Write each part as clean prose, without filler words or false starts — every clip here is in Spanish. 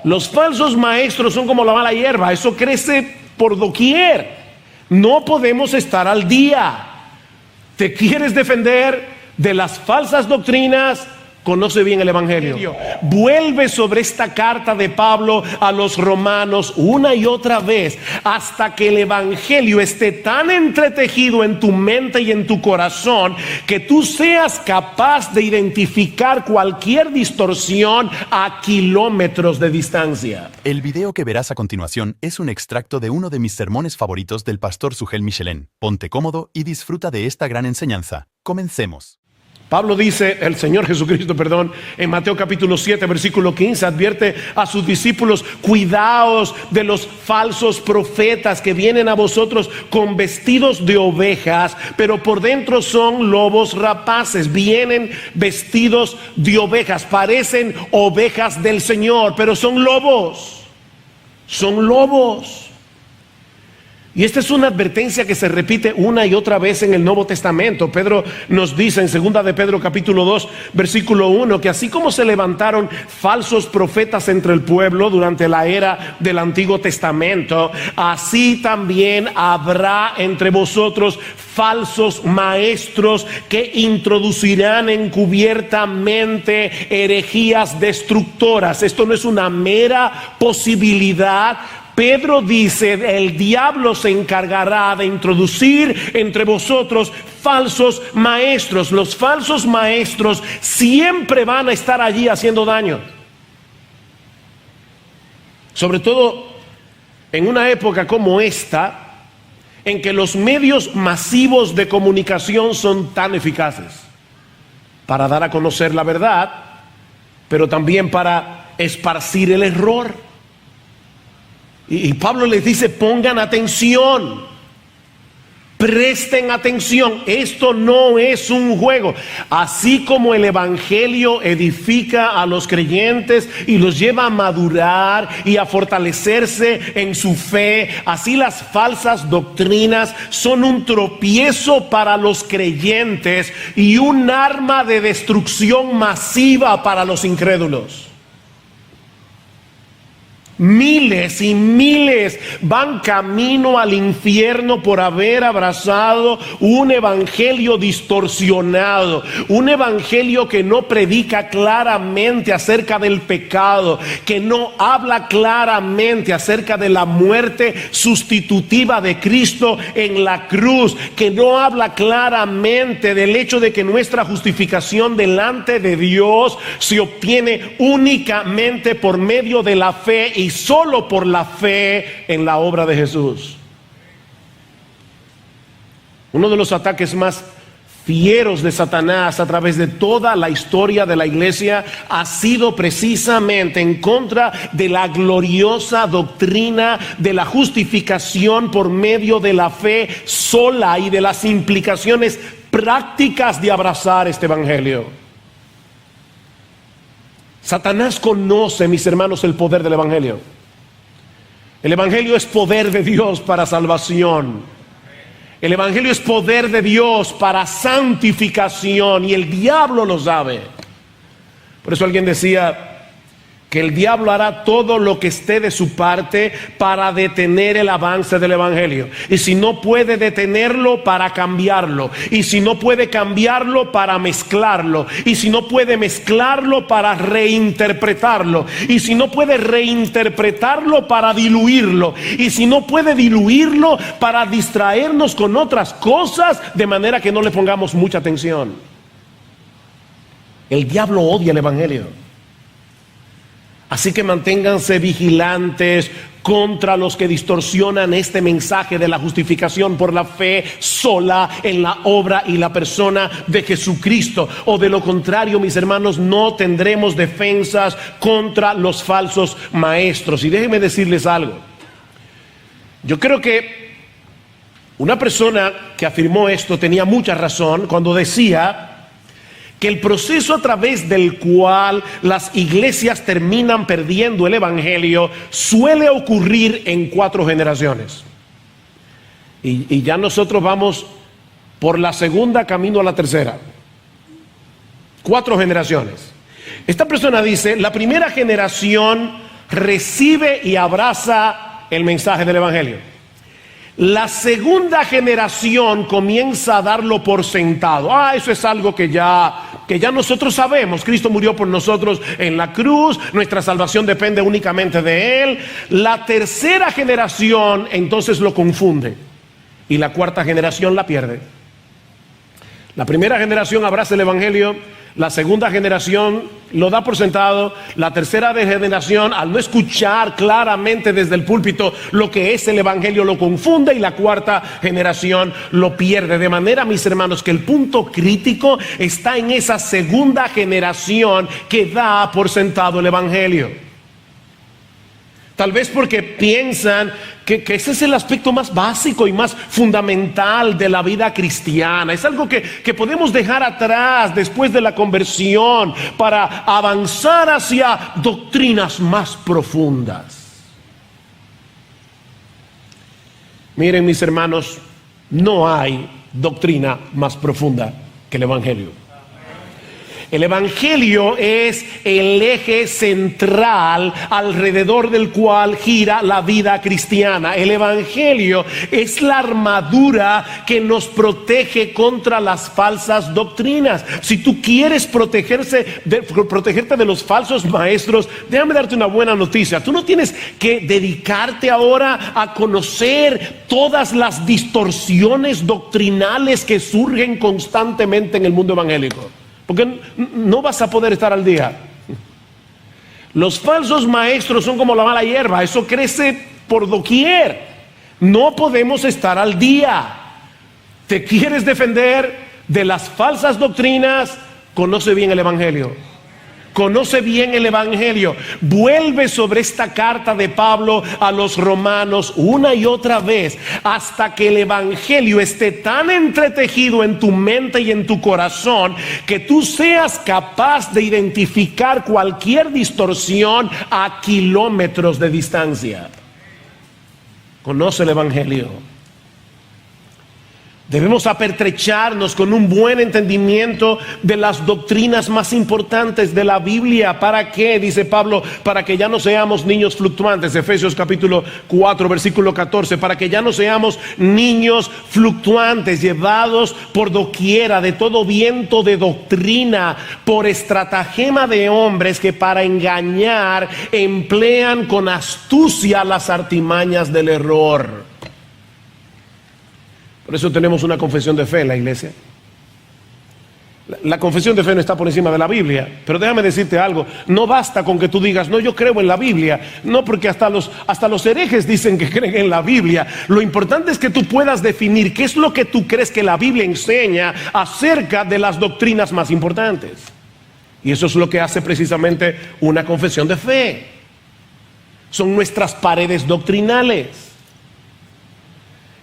Los falsos maestros son como la mala hierba, eso crece por doquier. No podemos estar al día. ¿Te quieres defender de las falsas doctrinas? Conoce bien el Evangelio. Vuelve sobre esta carta de Pablo a los romanos una y otra vez hasta que el Evangelio esté tan entretejido en tu mente y en tu corazón que tú seas capaz de identificar cualquier distorsión a kilómetros de distancia. El video que verás a continuación es un extracto de uno de mis sermones favoritos del pastor Sugel Michelén. Ponte cómodo y disfruta de esta gran enseñanza. Comencemos. Pablo dice, el Señor Jesucristo, en Mateo capítulo 7, versículo 15, advierte a sus discípulos: cuidaos de los falsos profetas que vienen a vosotros con vestidos de ovejas, pero por dentro son lobos rapaces. Vienen vestidos de ovejas, parecen ovejas del Señor, pero son lobos. Son lobos. Y esta es una advertencia que se repite una y otra vez en el Nuevo Testamento. Pedro nos dice en 2 de Pedro capítulo 2 versículo 1 que así como se levantaron falsos profetas entre el pueblo durante la era del Antiguo Testamento, así también habrá entre vosotros falsos maestros que introducirán encubiertamente herejías destructoras. Esto no es una mera posibilidad. Pedro dice, el diablo se encargará de introducir entre vosotros falsos maestros. Los falsos maestros siempre van a estar allí haciendo daño. Sobre todo en una época como esta, en que los medios masivos de comunicación son tan eficaces para dar a conocer la verdad, pero también para esparcir el error. Y Pablo les dice: pongan atención, presten atención, esto no es un juego. Así como el Evangelio edifica a los creyentes y los lleva a madurar y a fortalecerse en su fe, así las falsas doctrinas son un tropiezo para los creyentes y un arma de destrucción masiva para los incrédulos. Miles y miles van camino al infierno por haber abrazado un evangelio distorsionado, un evangelio que no predica claramente acerca del pecado, que no habla claramente acerca de la muerte sustitutiva de Cristo en la cruz, que no habla claramente del hecho de que nuestra justificación delante de Dios se obtiene únicamente por medio de la fe y solo por la fe en la obra de Jesús. Uno de los ataques más fieros de Satanás a través de toda la historia de la iglesia ha sido precisamente en contra de la gloriosa doctrina de la justificación por medio de la fe sola y de las implicaciones prácticas de abrazar este evangelio. Satanás conoce, mis hermanos, el poder del evangelio. El evangelio es poder de Dios para salvación. El evangelio es poder de Dios para santificación, y el diablo lo sabe. Por eso alguien decía que el diablo hará todo lo que esté de su parte para detener el avance del evangelio. Y si no puede detenerlo, para cambiarlo. Y si no puede cambiarlo, para mezclarlo. Y si no puede mezclarlo, para reinterpretarlo. Y si no puede reinterpretarlo, para diluirlo. Y si no puede diluirlo, para distraernos con otras cosas, de manera que no le pongamos mucha atención. El diablo odia el evangelio. Así que manténganse vigilantes contra los que distorsionan este mensaje de la justificación por la fe sola en la obra y la persona de Jesucristo. O de lo contrario, mis hermanos, no tendremos defensas contra los falsos maestros. Y déjenme decirles algo. Yo creo que una persona que afirmó esto tenía mucha razón cuando decía que el proceso a través del cual las iglesias terminan perdiendo el evangelio suele ocurrir en 4 generaciones. Y ya nosotros vamos por la segunda, camino a la tercera. 4 generaciones. Esta persona dice: la primera generación recibe y abraza el mensaje del Evangelio. La segunda generación comienza a darlo por sentado. Eso es algo que ya nosotros sabemos. Cristo murió por nosotros en la cruz. Nuestra salvación depende únicamente de Él. La tercera generación entonces lo confunde. Y la cuarta generación la pierde. La primera generación abraza el Evangelio. La segunda generación lo da por sentado. La tercera generación, al no escuchar claramente desde el púlpito lo que es el Evangelio, lo confunde. Y la cuarta generación lo pierde. De manera, mis hermanos, que el punto crítico está en esa segunda generación que da por sentado el Evangelio. Tal vez porque piensan que ese es el aspecto más básico y más fundamental de la vida cristiana. Es algo que podemos dejar atrás después de la conversión para avanzar hacia doctrinas más profundas. Miren, mis hermanos, no hay doctrina más profunda que el Evangelio. El Evangelio es el eje central alrededor del cual gira la vida cristiana. El Evangelio es la armadura que nos protege contra las falsas doctrinas. Si tú quieres protegerte de los falsos maestros, déjame darte una buena noticia. Tú no tienes que dedicarte ahora a conocer todas las distorsiones doctrinales que surgen constantemente en el mundo evangélico, porque no vas a poder estar al día. Los falsos maestros son como la mala hierba, eso crece por doquier. No podemos estar al día. ¿Te quieres defender de las falsas doctrinas? Conoce bien el Evangelio. Conoce bien el Evangelio. Vuelve sobre esta carta de Pablo a los romanos una y otra vez hasta que el Evangelio esté tan entretejido en tu mente y en tu corazón que tú seas capaz de identificar cualquier distorsión a kilómetros de distancia. Conoce el Evangelio. Debemos apertrecharnos con un buen entendimiento de las doctrinas más importantes de la Biblia. ¿Para qué? Dice Pablo, para que ya no seamos niños fluctuantes. Efesios capítulo 4, versículo 14. Para que ya no seamos niños fluctuantes, llevados por doquiera de todo viento de doctrina, por estratagema de hombres que para engañar emplean con astucia las artimañas del error. Por eso tenemos una confesión de fe en la iglesia. La confesión de fe no está por encima de la Biblia. Pero déjame decirte algo, no basta con que tú digas, no, yo creo en la Biblia. No, porque hasta los herejes dicen que creen en la Biblia. Lo importante es que tú puedas definir qué es lo que tú crees que la Biblia enseña acerca de las doctrinas más importantes. Y eso es lo que hace precisamente una confesión de fe. Son nuestras paredes doctrinales.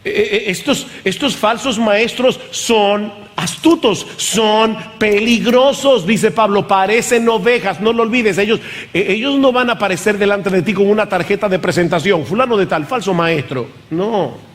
Estos falsos maestros son astutos, son peligrosos, dice Pablo, parecen ovejas. No lo olvides, ellos no van a aparecer delante de ti con una tarjeta de presentación, fulano de tal, falso maestro. No,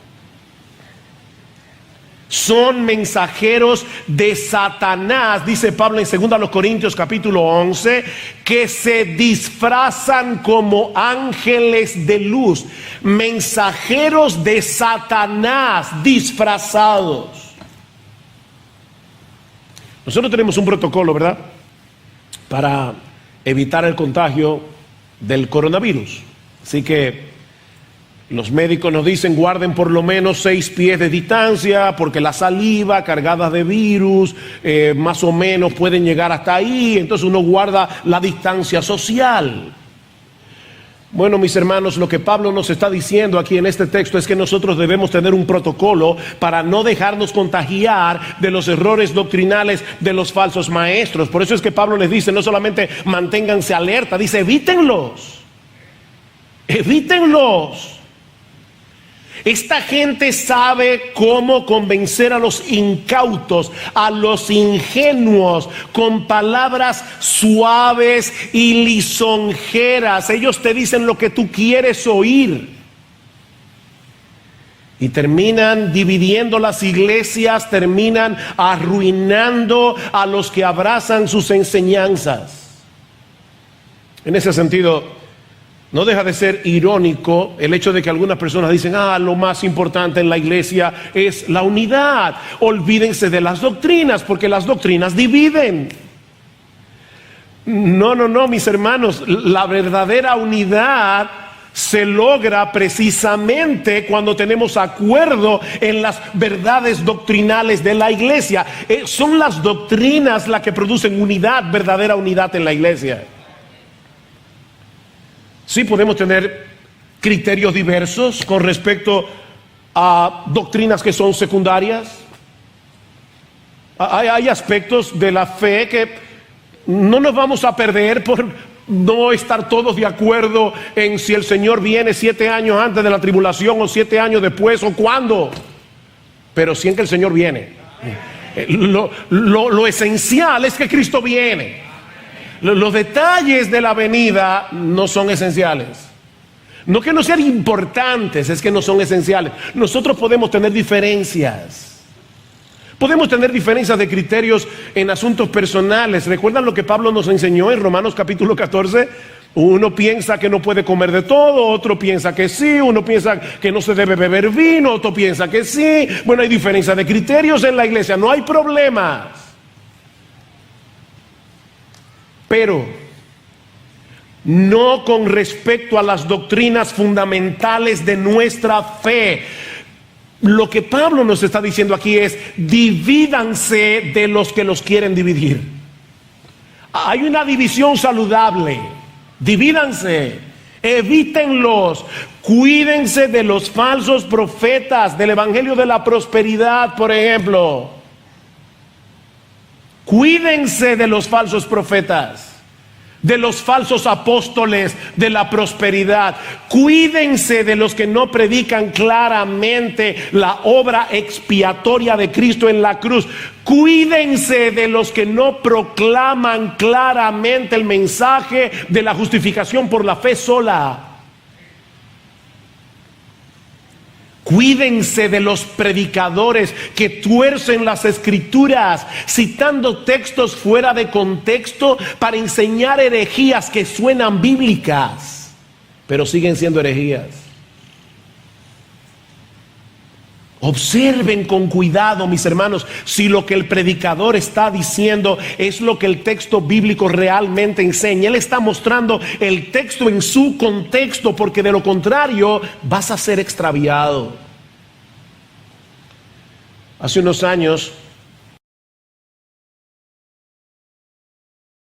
son mensajeros de Satanás, dice Pablo en 2 Corintios capítulo 11, que se disfrazan como ángeles de luz. Mensajeros de Satanás disfrazados. Nosotros tenemos un protocolo, ¿verdad?, para evitar el contagio del coronavirus. Así que los médicos nos dicen guarden por lo menos 6 pies de distancia, porque la saliva cargada de virus más o menos pueden llegar hasta ahí. Entonces uno guarda la distancia social. Bueno, mis hermanos, lo que Pablo nos está diciendo aquí en este texto es que nosotros debemos tener un protocolo para no dejarnos contagiar de los errores doctrinales de los falsos maestros. Por eso es que Pablo les dice, no solamente manténganse alerta, dice evítenlos. Evítenlos. Esta gente sabe cómo convencer a los incautos, a los ingenuos, con palabras suaves y lisonjeras. Ellos te dicen lo que tú quieres oír. Y terminan dividiendo las iglesias, terminan arruinando a los que abrazan sus enseñanzas. En ese sentido, no deja de ser irónico el hecho de que algunas personas dicen, lo más importante en la iglesia es la unidad. Olvídense de las doctrinas, porque las doctrinas dividen. No, mis hermanos, la verdadera unidad se logra precisamente cuando tenemos acuerdo en las verdades doctrinales de la iglesia. Son las doctrinas las que producen unidad, verdadera unidad en la iglesia. Sí, podemos tener criterios diversos con respecto a doctrinas que son secundarias. Hay aspectos de la fe que no nos vamos a perder por no estar todos de acuerdo en si el Señor viene 7 años antes de la tribulación o 7 años después o cuándo. Pero sí en que el Señor viene. Lo esencial es que Cristo viene. Los detalles de la venida no son esenciales. No que no sean importantes, es que no son esenciales. Nosotros podemos tener diferencias. Podemos tener diferencias de criterios en asuntos personales. ¿Recuerdan lo que Pablo nos enseñó en Romanos capítulo 14? Uno piensa que no puede comer de todo, otro piensa que sí, uno piensa que no se debe beber vino, otro piensa que sí. Bueno, hay diferencias de criterios en la iglesia, no hay problemas. Pero no con respecto a las doctrinas fundamentales de nuestra fe. Lo que Pablo nos está diciendo aquí es: divídanse de los que los quieren dividir. Hay una división saludable. Divídanse, evítenlos, cuídense de los falsos profetas del evangelio de la prosperidad, por ejemplo. Cuídense de los falsos profetas, de los falsos apóstoles de la prosperidad. Cuídense de los que no predican claramente la obra expiatoria de Cristo en la cruz. Cuídense de los que no proclaman claramente el mensaje de la justificación por la fe sola. Cuídense de los predicadores que tuercen las escrituras, citando textos fuera de contexto para enseñar herejías que suenan bíblicas, pero siguen siendo herejías. Observen con cuidado, mis hermanos, si lo que el predicador está diciendo es lo que el texto bíblico realmente enseña. Él está mostrando el texto en su contexto, porque de lo contrario vas a ser extraviado. Hace unos años